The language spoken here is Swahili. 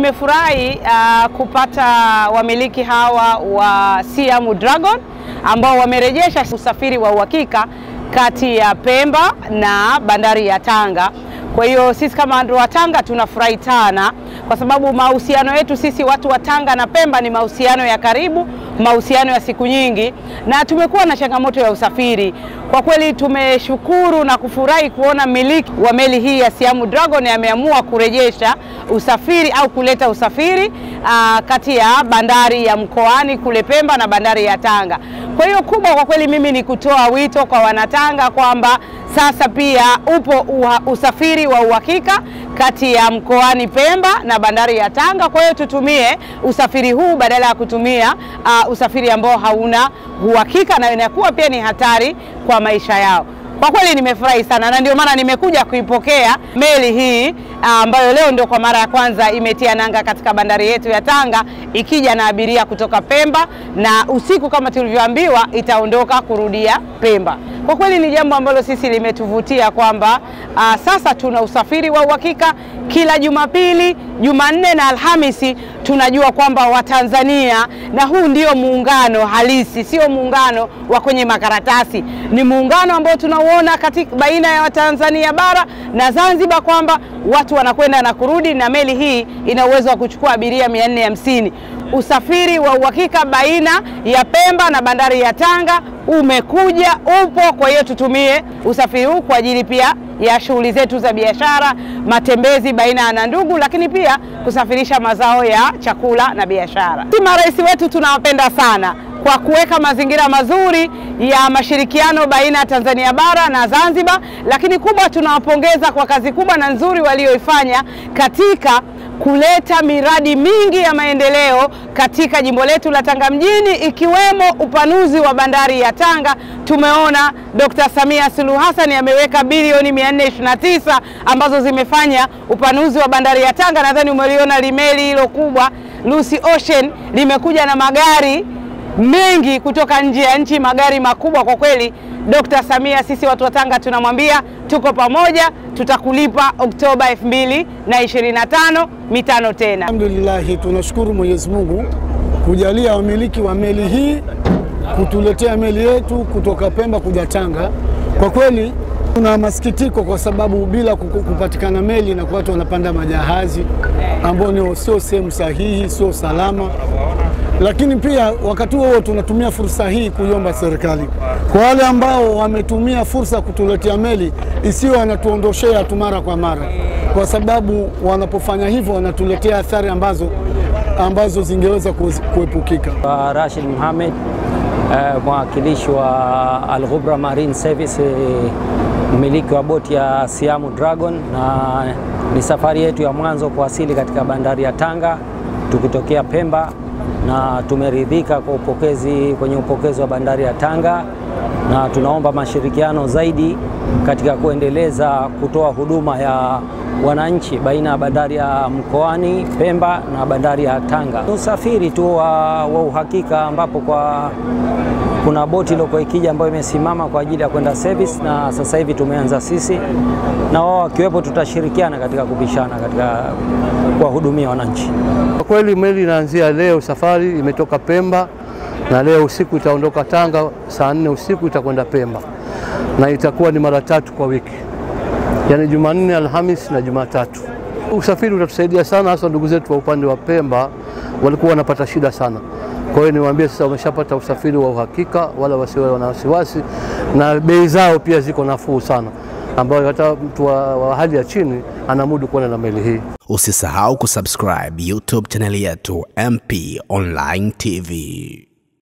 nimefurahi kupata wamiliki hawa wa Siamu Dragon ambao wamerejesha usafiri wa uhakika kati ya Pemba na bandari ya Tanga. Kwa hiyo sisi kama watu wa Tanga tunafurahi sana kwa sababu mahusiano yetu sisi watu wa Tanga na Pemba ni mahusiano ya karibu, mahusiano ya siku nyingi, na tumekuwa na changamoto ya usafiri. Kwa kweli tumeshukuru na kufurahi kuona miliki wa meli hii ya Siamu Dragon ameamua kurejesha usafiri au kuleta usafiri kati ya bandari ya Mkoani kule Pemba na bandari ya Tanga. Kwa hiyo kubwa kwa kweli mimi ni kutoa wito kwa wanatanga kwamba sasa pia upo usafiri wa uhakika kati ya Mkoani Pemba na bandari ya Tanga. Kwa hiyo tutumie usafiri huu badala ya kutumia usafiri ambao hauna uhakika na inakuwa pia ni hatari kwa maisha yao. Kwa kweli nimefurahi sana na ndio maana nimekuja kuipokea meli hii ambayo leo ndio kwa mara ya kwanza imetia nanga katika bandari yetu ya Tanga, ikija na abiria kutoka Pemba, na usiku kama tulivyoambiwa itaondoka kurudia Pemba. Kwa kweli ni jambo ambalo sisi limetuvutia kwamba sasa tuna usafiri wa uhakika kila Jumapili, Jumanne na Alhamisi. Tunajua kwamba Watanzania, na huu ndio muungano halisi, sio muungano wa kwenye makaratasi, ni muungano ambao tunauona katika baina ya Watanzania bara na Zanzibar, kwamba watu wanakwenda na kurudi, na meli hii ina uwezo wa kuchukua abiria 450. Usafiri wa uhakika baina ya Pemba na bandari ya Tanga umekuja, upo. Kwa hiyo tutumie usafiri huu kwa ajili pia ya shughuli zetu za biashara, matembezi baina ya ndugu, lakini pia kusafirisha mazao ya chakula na biashara. Marais wetu tunawapenda sana kwa kuweka mazingira mazuri ya mashirikiano baina ya Tanzania bara na Zanzibar, lakini kubwa tunawapongeza kwa kazi kubwa na nzuri walioifanya katika kuleta miradi mingi ya maendeleo katika jimbo letu la Tanga mjini, ikiwemo upanuzi wa bandari ya Tanga. Tumeona Dr. Samia Suluhu Hassan ameweka bilioni 429 ambazo zimefanya upanuzi wa bandari ya Tanga. Nadhani umeliona limeli hilo kubwa Lucy Ocean limekuja na magari mengi kutoka nje ya nchi, magari makubwa. Kwa kweli Dr. Samia, sisi watu wa Tanga tunamwambia tuko pamoja, tutakulipa Oktoba 2025 mitano tena. Alhamdulillah, tunashukuru Mwenyezi Mungu kujalia wamiliki wa meli hii kutuletea meli yetu kutoka Pemba kuja Tanga. Kwa kweli tuna masikitiko kwa sababu bila kupatikana meli na watu wanapanda majahazi ambao sio sehemu sahihi, sio salama. Lakini pia wakati huo tunatumia fursa hii kuiomba serikali kwa wale ambao wametumia fursa kutuletea meli isiwe wanatuondoshea tu mara kwa mara, kwa sababu wanapofanya hivyo wanatuletea athari ambazo zingeweza kuepukika. Rashid Mohamed, mwakilishi wa Al Ghubra Marine Service, mmiliki wa boti ya Siamu Dragon, na ni safari yetu ya mwanzo kuwasili katika bandari ya Tanga tukitokea Pemba, na tumeridhika kwa kwenye upokezi wa bandari ya Tanga, na tunaomba mashirikiano zaidi katika kuendeleza kutoa huduma ya wananchi baina ya bandari ya Mkoani Pemba na bandari ya Tanga. Usafiri tu wa uhakika ambapo kuna boti iliyoko ikija ambayo imesimama kwa ajili ya kwenda service, na sasa hivi tumeanza sisi na wao wakiwepo, tutashirikiana katika kupishana katika kuwahudumia wananchi. Kwa kweli meli inaanzia leo, safari imetoka Pemba na leo usiku itaondoka Tanga saa 4 usiku itakwenda Pemba, na itakuwa ni mara 3 kwa wiki, yani Jumanne, Alhamisi na Jumatatu. Usafiri utatusaidia sana, hasa ndugu zetu wa upande wa Pemba walikuwa wanapata shida sana. Kwa hiyo niwaambie sasa wameshapata usafiri wa uhakika, wala wasiwe na wasiwasi, na bei zao pia ziko nafuu sana, ambayo hata mtu wa hali ya chini anamudu kuona na meli hii. Usisahau kusubscribe YouTube channel yetu MP Online TV.